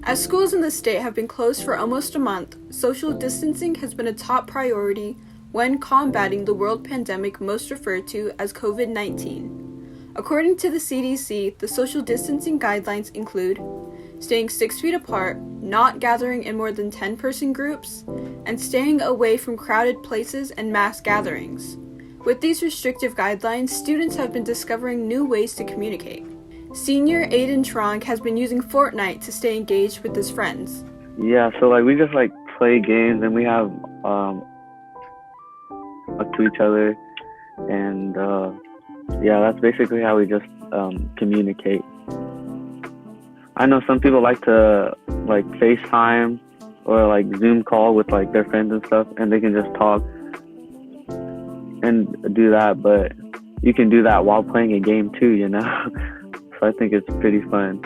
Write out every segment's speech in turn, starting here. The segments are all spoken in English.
As schools in the state have been closed for almost a month, social distancing has been a top priority when combating the world pandemic most referred to as COVID-19. According to the CDC, the social distancing guidelines include staying 6 feet apart, not gathering in more than 10-person groups, and staying away from crowded places and mass gatherings. With these restrictive guidelines, students have been discovering new ways to communicate. Senior Aiden Trong has been using Fortnite to stay engaged with his friends. Yeah, so we just play games and we have talk to each other, and that's basically how we just communicate. I know some people like to FaceTime or Zoom call with their friends and stuff, and they can just talk and do that, but you can do that while playing a game too, you know? So I think it's pretty fun.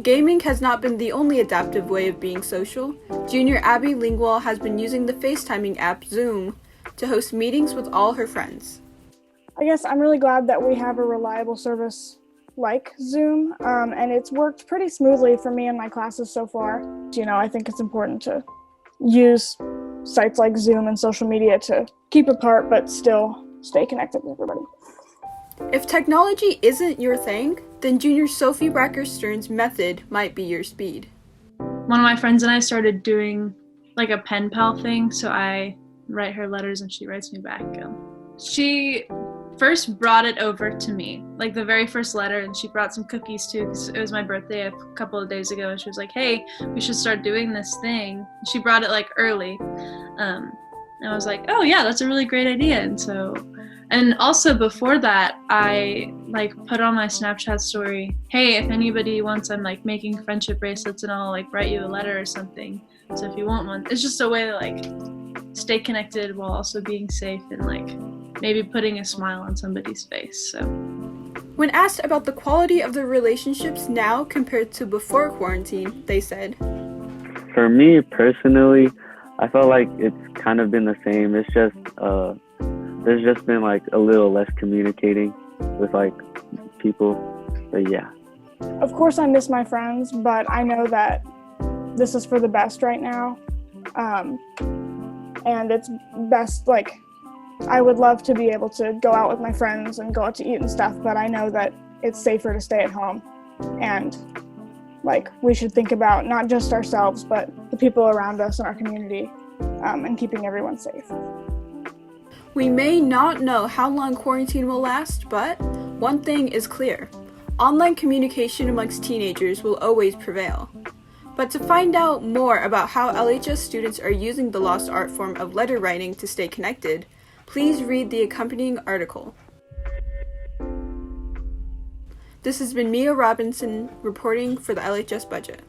Gaming has not been the only adaptive way of being social. Junior Abby Lingwall has been using the FaceTiming app Zoom to host meetings with all her friends. I guess I'm really glad that we have a reliable service like Zoom, and it's worked pretty smoothly for me and my classes so far. I think it's important to use sites like Zoom and social media to keep apart but still stay connected with everybody. If technology isn't your thing, then Junior Sophie Bracker Stern's method might be your speed. One of my friends and I started doing a pen pal thing, so I write her letters and she writes me back. She first brought it over to me, the very first letter, and she brought some cookies too because it was my birthday a couple of days ago, and she was like, hey, we should start doing this thing. She brought it early, and I was like, oh yeah, that's a really great idea. And also before that, I put on my Snapchat story, hey, if anybody wants, I'm making friendship bracelets and I'll write you a letter or something. So if you want one, it's just a way to stay connected while also being safe and maybe putting a smile on somebody's face. So when asked about the quality of their relationships now compared to before quarantine, they said, for me personally, I felt like it's kind of been the same. It's just there's just been a little less communicating with people, but yeah. Of course I miss my friends, but I know that this is for the best right now, and it's best. I would love to be able to go out with my friends and go out to eat and stuff, but I know that it's safer to stay at home, and we should think about not just ourselves but the people around us in our community, and keeping everyone safe. We may not know how long quarantine will last, but one thing is clear. Online communication amongst teenagers will always prevail. But to find out more about how LHS students are using the lost art form of letter writing to stay connected, please read the accompanying article. This has been Mia Robinson reporting for the LHS Budget.